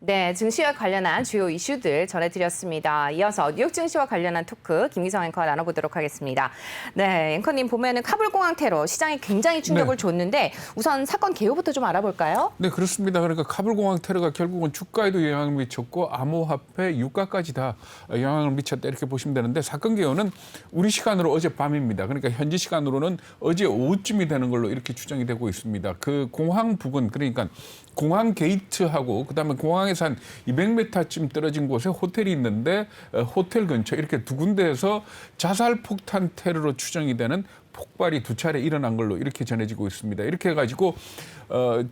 네, 증시와 관련한 주요 이슈들 전해드렸습니다. 이어서 뉴욕 증시와 관련한 토크 김기성 앵커와 나눠보도록 하겠습니다. 네, 앵커님 보면은 카불공항 테러 시장에 굉장히 충격을 줬는데 우선 사건 개요부터 좀 알아볼까요? 네, 그렇습니다. 그러니까 카불공항 테러가 결국은 주가에도 영향을 미쳤고 암호화폐, 유가까지 다 영향을 미쳤다 이렇게 보시면 되는데 사건 개요는 우리 시간으로 어젯밤입니다. 그러니까 현지 시간으로는 어제 오후쯤이 되는 걸로 이렇게 추정이 되고 있습니다. 그 공항 부근 그러니까 공항 게이트하고 그다음에 공항에서 한 200m쯤 떨어진 곳에 호텔이 있는데 호텔 근처 이렇게 두 군데에서 자살 폭탄 테러로 추정이 되는 폭발이 두 차례 일어난 걸로 이렇게 전해지고 있습니다. 이렇게 해가지고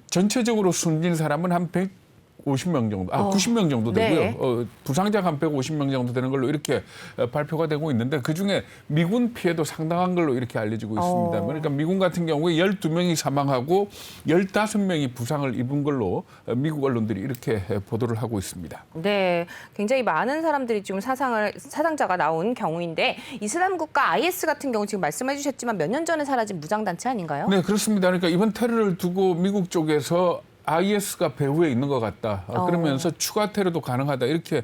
전체적으로 숨진 사람은 한 150명 정도, 90명 정도 되고요. 네. 부상자가 한 150명 정도 되는 걸로 이렇게 발표가 되고 있는데 그중에 미군 피해도 상당한 걸로 이렇게 알려지고 있습니다. 그러니까 미군 같은 경우에 12명이 사망하고 15명이 부상을 입은 걸로 미국 언론들이 이렇게 보도를 하고 있습니다. 네, 굉장히 많은 사람들이 지금 사상자가 나온 경우인데 이슬람 국가 IS 같은 경우 지금 말씀해 주셨지만 몇 년 전에 사라진 무장단체 아닌가요? 네, 그렇습니다. 그러니까 이번 테러를 두고 미국 쪽에서 IS가 배후에 있는 것 같다. 그러면서 추가 테러도 가능하다. 이렇게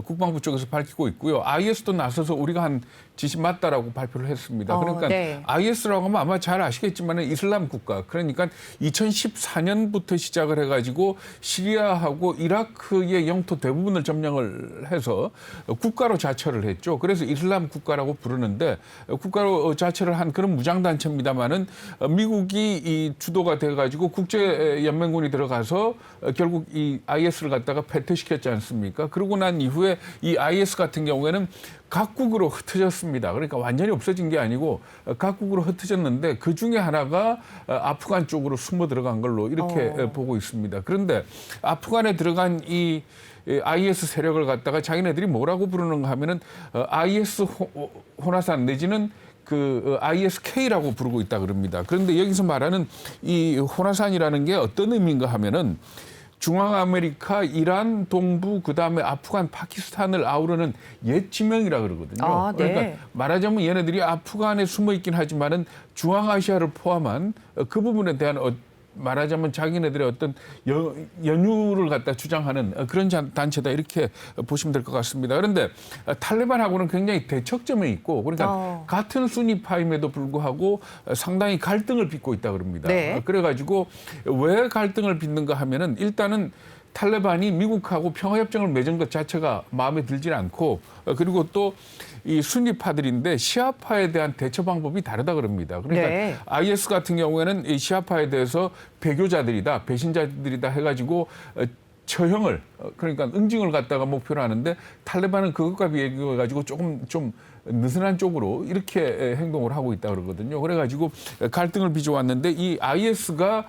국방부 쪽에서 밝히고 있고요. IS도 나서서 우리가 한 짓이 맞다라고 발표를 했습니다. 그러니까 네. IS라고 하면 아마 잘 아시겠지만 이슬람 국가. 그러니까 2014년부터 시작을 해가지고 시리아하고 이라크의 영토 대부분을 점령을 해서 국가로 자처를 했죠. 그래서 이슬람 국가라고 부르는데 국가로 자처를 한 그런 무장단체입니다만은 미국이 이 주도가 돼가지고 국제연맹군이 들어가서 결국 이 IS를 갖다가 패퇴시켰지 않습니까? 그러고 난 이후에 이 IS 같은 경우에는 각국으로 흩어졌습니다. 그러니까 완전히 없어진 게 아니고 각국으로 흩어졌는데 그 중에 하나가 아프간 쪽으로 숨어 들어간 걸로 이렇게 보고 있습니다. 그런데 아프간에 들어간 이 IS 세력을 갖다가 자기네들이 뭐라고 부르는가 하면은 IS 호나산 내지는 그 ISK라고 부르고 있다 그럽니다. 그런데 여기서 말하는 이 호나산이라는 게 어떤 의미인가 하면은 중앙아메리카, 이란, 동부, 그다음에 아프간, 파키스탄을 아우르는 옛 지명이라 그러거든요. 네. 그러니까 말하자면 얘네들이 아프간에 숨어 있긴 하지만은 중앙아시아를 포함한 그 부분에 대한 말하자면 자기네들의 어떤 연유를 갖다 주장하는 그런 단체다 이렇게 보시면 될 것 같습니다. 그런데 탈레반하고는 굉장히 대척점에 있고 그러니까 같은 순위파임에도 불구하고 상당히 갈등을 빚고 있다 그럽니다. 네. 그래가지고 왜 갈등을 빚는가 하면은 일단은 탈레반이 미국하고 평화협정을 맺은 것 자체가 마음에 들지 않고 그리고 또 이 순위파들인데 시아파에 대한 대처 방법이 다르다 그럽니다. 그러니까 네. IS 같은 경우에는 이 시아파에 대해서 배교자들이다, 배신자들이다 해가지고 처형을 그러니까 응징을 갖다가 목표로 하는데 탈레반은 그것과 비교해가지고 조금 좀 느슨한 쪽으로 이렇게 행동을 하고 있다 그러거든요. 그래가지고 갈등을 빚어왔는데 이 IS가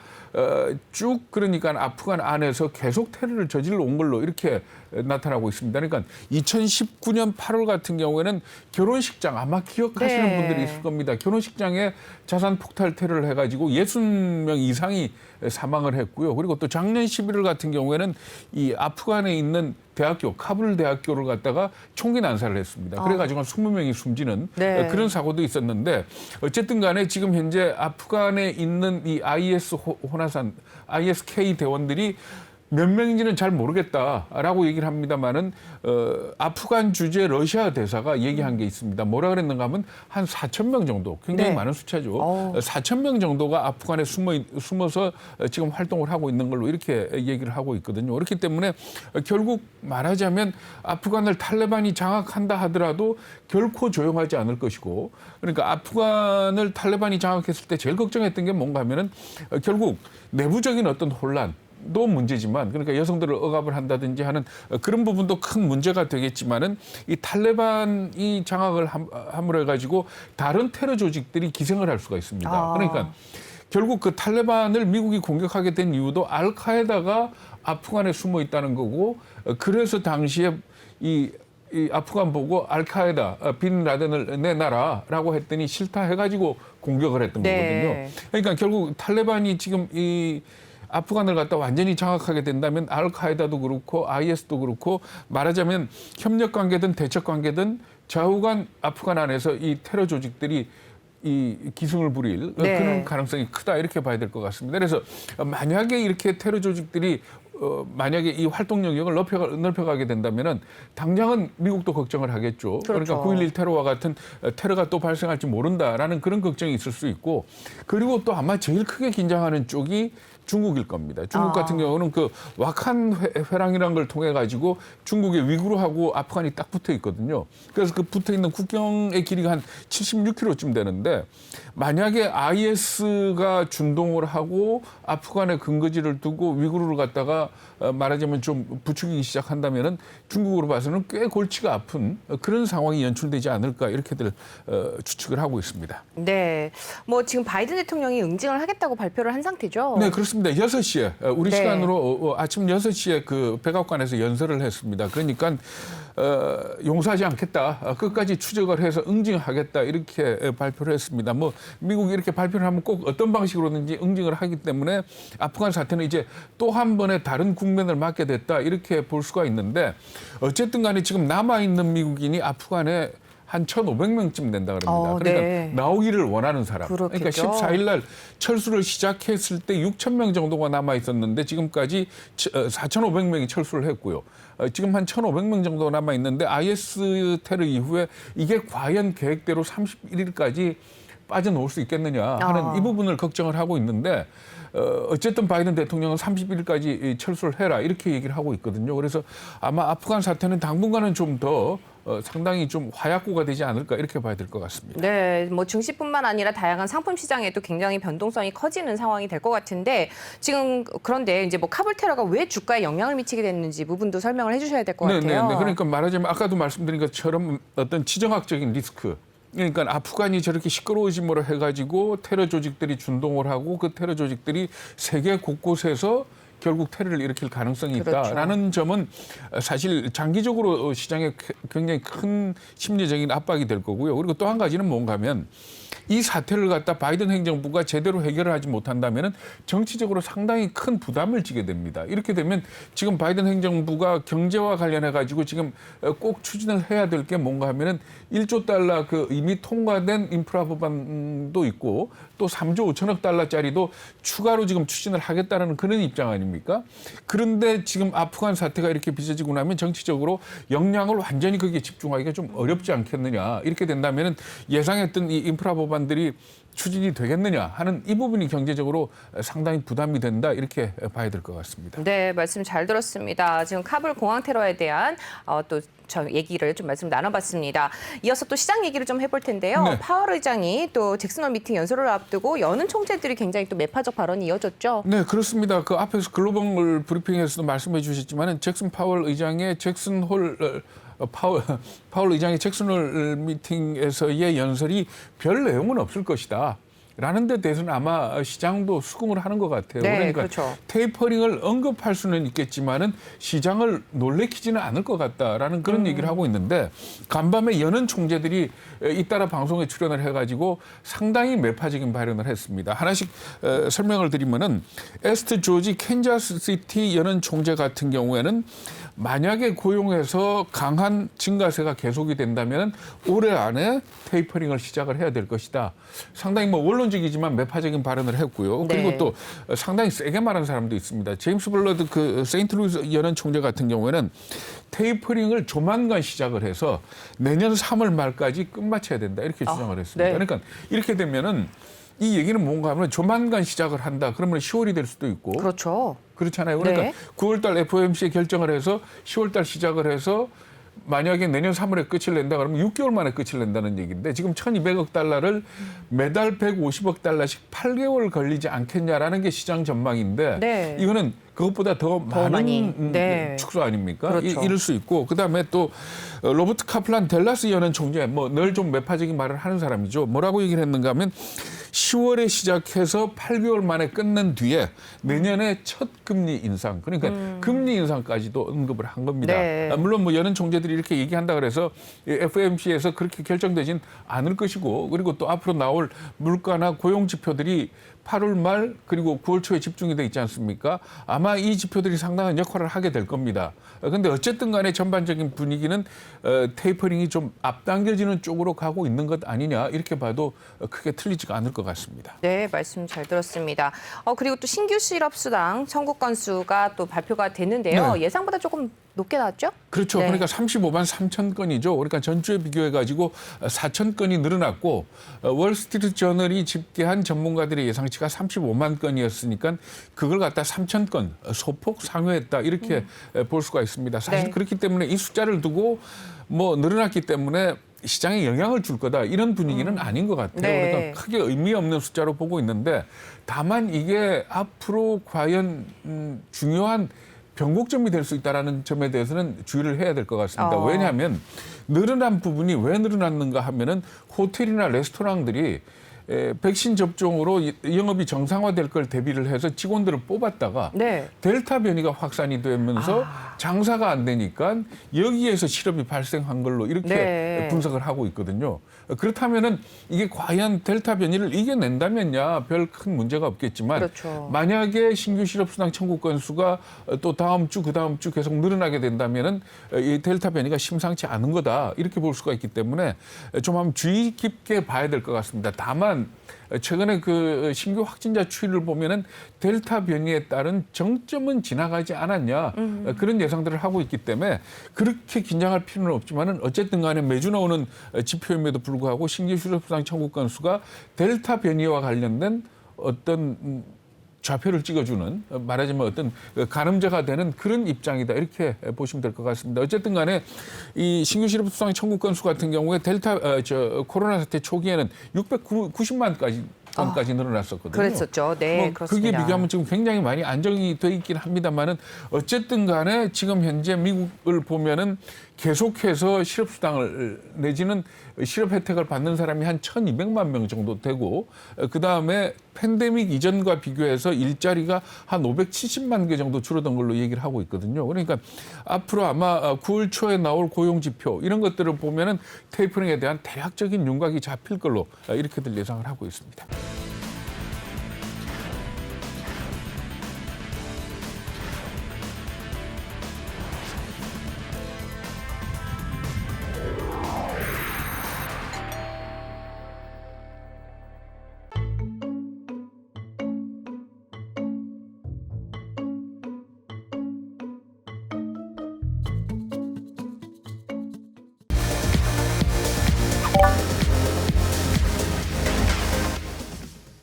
쭉 그러니까 아프간 안에서 계속 테러를 저질러 온 걸로 이렇게 나타나고 있습니다. 그러니까 2019년 8월 같은 경우에는 결혼식장 아마 기억하시는 분들이 있을 겁니다. 결혼식장에 자산 폭발 테러를 해가지고 60명 이상이 사망을 했고요. 그리고 또 작년 11월 같은 경우에는 이 아프간에 있는 대학교, 카불 대학교를 갖다가 총기 난사를 했습니다. 그래가지고 한 20명이 숨지는 그런 사고도 있었는데 어쨌든 간에 지금 현재 아프간에 있는 이 IS 호나산, ISK 대원들이 몇 명인지는 잘 모르겠다라고 얘기를 합니다만은 아프간 주재 러시아 대사가 얘기한 게 있습니다. 뭐라 그랬는가 하면 한 4,000명 정도, 굉장히 많은 숫자죠. 4,000명 정도가 아프간에 숨어서 지금 활동을 하고 있는 걸로 이렇게 얘기를 하고 있거든요. 그렇기 때문에 결국 말하자면 아프간을 탈레반이 장악한다 하더라도 결코 조용하지 않을 것이고 그러니까 아프간을 탈레반이 장악했을 때 제일 걱정했던 게 뭔가 하면은 결국 내부적인 어떤 혼란 도 문제지만 그러니까 여성들을 억압을 한다든지 하는 그런 부분도 큰 문제가 되겠지만은 이 탈레반이 장악을 함으로 해가지고 다른 테러 조직들이 기생을 할 수가 있습니다. 그러니까 결국 그 탈레반을 미국이 공격하게 된 이유도 알카에다가 아프간에 숨어 있다는 거고 그래서 당시에 이 아프간 보고 알카에다 빈 라덴을 내놔라라고 했더니 싫다 해가지고 공격을 했던 거거든요. 그러니까 결국 탈레반이 지금 이 아프간을 갖다 완전히 장악하게 된다면 알카에다도 그렇고 IS도 그렇고 말하자면 협력 관계든 대척 관계든 좌우간 아프간 안에서 이 테러 조직들이 이 기승을 부릴 그런 가능성이 크다 이렇게 봐야 될 것 같습니다. 그래서 만약에 이렇게 테러 조직들이 만약에 이 활동 영역을 넓혀가게 된다면은 당장은 미국도 걱정을 하겠죠. 그렇죠. 그러니까 9.11 테러와 같은 테러가 또 발생할지 모른다라는 그런 걱정이 있을 수 있고, 그리고 또 아마 제일 크게 긴장하는 쪽이 중국일 겁니다. 중국 같은 경우는 그 와칸 회랑이라는 걸 통해 가지고 중국의 위구르하고 아프간이 딱 붙어 있거든요. 그래서 그 붙어 있는 국경의 길이가 한 76km쯤 되는데, 만약에 IS가 준동을 하고 아프간에 근거지를 두고 위구르를 갖다가 말하자면 좀 부추기기 시작한다면은 중국으로 봐서는 꽤 골치가 아픈 그런 상황이 연출되지 않을까, 이렇게들 추측을 하고 있습니다. 네. 뭐 지금 바이든 대통령이 응징을 하겠다고 발표를 한 상태죠. 네, 그렇습니다. 6시에 우리 네. 시간으로 아침 6시에 그 백악관에서 연설을 했습니다. 그러니까 용서하지 않겠다, 끝까지 추적을 해서 응징하겠다, 이렇게 발표를 했습니다. 뭐 미국이 이렇게 발표를 하면 꼭 어떤 방식으로든지 응징을 하기 때문에 아프간 사태는 이제 또 한 번의 다른 국면을 맞게 됐다, 이렇게 볼 수가 있는데, 어쨌든 간에 지금 남아있는 미국인이 아프간에 한 1,500명쯤 된다 그럽니다. 그러니까 네. 나오기를 원하는 사람. 그렇겠죠. 그러니까 14일 날 철수를 시작했을 때 6,000명 정도가 남아 있었는데 지금까지 4,500명이 철수를 했고요. 지금 한 1,500명 정도 남아 있는데, IS 테러 이후에 이게 과연 계획대로 31일까지 빠져나올 수 있겠느냐 하는 이 부분을 걱정을 하고 있는데, 어쨌든 바이든 대통령은 31일까지 철수를 해라, 이렇게 얘기를 하고 있거든요. 그래서 아마 아프간 사태는 당분간은 좀 더 상당히 좀 화약고가 되지 않을까, 이렇게 봐야 될 것 같습니다. 네, 뭐 증시뿐만 아니라 다양한 상품 시장에도 굉장히 변동성이 커지는 상황이 될 것 같은데, 지금 그런데 이제 뭐 카불 테러가 왜 주가에 영향을 미치게 됐는지 부분도 설명을 해주셔야 될 것 같아요. 네. 그러니까 말하자면 아까도 말씀드린 것처럼 어떤 지정학적인 리스크. 그러니까 아프간이 저렇게 시끄러워짐으로 해가지고 테러 조직들이 준동을 하고 그 테러 조직들이 세계 곳곳에서 결국 테러를 일으킬 가능성이 있다라는 점은 사실 장기적으로 시장에 굉장히 큰 심리적인 압박이 될 거고요. 그리고 또 한 가지는 뭔가 하면, 이 사태를 갖다 바이든 행정부가 제대로 해결을 하지 못한다면 정치적으로 상당히 큰 부담을 지게 됩니다. 이렇게 되면 지금 바이든 행정부가 경제와 관련해 가지고 지금 꼭 추진을 해야 될 게 뭔가 하면은 1조 달러 그 이미 통과된 인프라 법안도 있고, 또 3조 5천억 달러짜리도 추가로 지금 추진을 하겠다는 그런 입장 아닙니까? 그런데 지금 아프간 사태가 이렇게 빚어지고 나면 정치적으로 역량을 완전히 거기에 집중하기가 좀 어렵지 않겠느냐. 이렇게 된다면 예상했던 이 인프라 법안들이 추진이 되겠느냐 하는 이 부분이 경제적으로 상당히 부담이 된다, 이렇게 봐야 될 것 같습니다. 네, 말씀 잘 들었습니다. 지금 카불 공항 테러에 대한 또 저 얘기를 좀 말씀 나눠봤습니다. 이어서 또 시장 얘기를 좀 해볼 텐데요. 네. 파월 의장이 또 잭슨홀 미팅 연설을 앞두고 여는 총재들이 굉장히 또 매파적 발언이 이어졌죠. 네, 그렇습니다. 그 앞에서 글로벌 브리핑에서도 말씀해 주셨지만, 잭슨 파월 의장의 파월 의장의 잭슨홀 미팅에서의 연설이 별 내용은 없을 것이다. 라는 데 대해서는 아마 시장도 수긍을 하는 것 같아요. 네, 그러니까 그렇죠. 테이퍼링을 언급할 수는 있겠지만은 시장을 놀래키지는 않을 것 같다라는 그런 얘기를 하고 있는데, 간밤에 여는 총재들이 잇따라 방송에 출연을 해가지고 상당히 매파적인 발언을 했습니다. 하나씩 설명을 드리면은, 에스트 조지 캔자스시티 여는 총재 같은 경우에는 만약에 고용에서 강한 증가세가 계속이 된다면 올해 안에 테이퍼링을 시작을 해야 될 것이다. 상당히 뭐 원론적이지만 매파적인 발언을 했고요. 네. 그리고 또 상당히 세게 말한 사람도 있습니다. 제임스 블러드 그 세인트루이스 연은 총재 같은 경우에는 테이퍼링을 조만간 시작을 해서 내년 3월 말까지 끝마쳐야 된다, 이렇게 주장을 했습니다. 네. 그러니까 이렇게 되면은 이 얘기는 뭔가 하면 조만간 시작을 한다. 그러면 10월이 될 수도 있고. 그렇죠. 그렇잖아요. 그러니까 네. 9월 달 FOMC에 결정을 해서 10월 달 시작을 해서 만약에 내년 3월에 끝을 낸다 그러면 6개월 만에 끝을 낸다는 얘기인데, 지금 1,200억 달러를 매달 150억 달러씩 8개월 걸리지 않겠냐라는 게 시장 전망인데, 네. 이거는 그것보다 더 많이. 많은 네. 축소 아닙니까? 그렇죠. 이럴 수 있고, 그다음에 또 로버트 카플란 델라스 연은 총재, 뭐 늘 좀 매파적인 말을 하는 사람이죠. 뭐라고 얘기를 했는가 하면, 10월에 시작해서 8개월 만에 끝낸 뒤에 내년에 첫 금리 인상, 그러니까 금리 인상까지도 언급을 한 겁니다. 네. 물론 뭐 여는 총재들이 이렇게 얘기한다 그래서 FOMC에서 그렇게 결정되진 않을 것이고, 그리고 또 앞으로 나올 물가나 고용 지표들이 8월 말 그리고 9월 초에 집중이 돼 있지 않습니까? 아마 이 지표들이 상당한 역할을 하게 될 겁니다. 그런데 어쨌든 간에 전반적인 분위기는 테이퍼링이 좀 앞당겨지는 쪽으로 가고 있는 것 아니냐 이렇게 봐도 크게 틀리지가 않을 것 같습니다. 네, 말씀 잘 들었습니다. 그리고 또 신규 실업수당 청구 건수가 또 발표가 됐는데요. 네. 예상보다 조금 높게 나왔죠? 그렇죠. 네. 그러니까 35만 3천 건이죠. 그러니까 전주에 비교해가지고 4천 건이 늘어났고 월스트리트 저널이 집계한 전문가들의 예상치가 35만 건이었으니까 그걸 갖다 3천 건 소폭 상회했다 이렇게 볼 수가 있습니다. 사실 네. 그렇기 때문에 이 숫자를 두고 뭐 늘어났기 때문에 시장에 영향을 줄 거다 이런 분위기는 아닌 것 같아요. 네. 그러니까 크게 의미 없는 숫자로 보고 있는데 다만 이게 앞으로 과연 중요한 변곡점이 될 수 있다는 점에 대해서는 주의를 해야 될 것 같습니다. 왜냐하면 늘어난 부분이 왜 늘어났는가 하면은 호텔이나 레스토랑들이 백신 접종으로 영업이 정상화될 걸 대비를 해서 직원들을 뽑았다가 네. 델타 변이가 확산이 되면서 장사가 안 되니까 여기에서 실업이 발생한 걸로 이렇게 네. 분석을 하고 있거든요. 그렇다면은 이게 과연 델타 변이를 이겨낸다면야 별 큰 문제가 없겠지만 그렇죠. 만약에 신규 실업수당 청구 건수가 또 다음 주 그다음 주 계속 늘어나게 된다면은 이 델타 변이가 심상치 않은 거다 이렇게 볼 수가 있기 때문에 좀 한번 주의 깊게 봐야 될 것 같습니다. 다만 최근에 그 신규 확진자 추이를 보면은 델타 변이에 따른 정점은 지나가지 않았냐 그런 예상들을 하고 있기 때문에 그렇게 긴장할 필요는 없지만은 어쨌든 간에 매주 나오는 지표임에도 불구하고 신규 실업수당 청구 건수가 델타 변이와 관련된 어떤 좌표를 찍어주는 말하자면 어떤 가늠자가 되는 그런 입장이다 이렇게 보시면 될 것 같습니다. 어쨌든 간에 이 신규 실업수당 청구 건수 같은 경우에 코로나 사태 초기에는 690만까지 늘어났었거든요. 그랬었죠. 네, 그게 그렇습니다. 비교하면 지금 굉장히 많이 안정이 돼 있긴 합니다만은 어쨌든 간에 지금 현재 미국을 보면은 계속해서 실업수당을 내지는 실업 혜택을 받는 사람이 한 1,200만 명 정도 되고 그다음에 팬데믹 이전과 비교해서 일자리가 한 570만 개 정도 줄어든 걸로 얘기를 하고 있거든요. 그러니까 앞으로 아마 9월 초에 나올 고용 지표 이런 것들을 보면은 테이퍼링에 대한 대략적인 윤곽이 잡힐 걸로 이렇게들 예상을 하고 있습니다.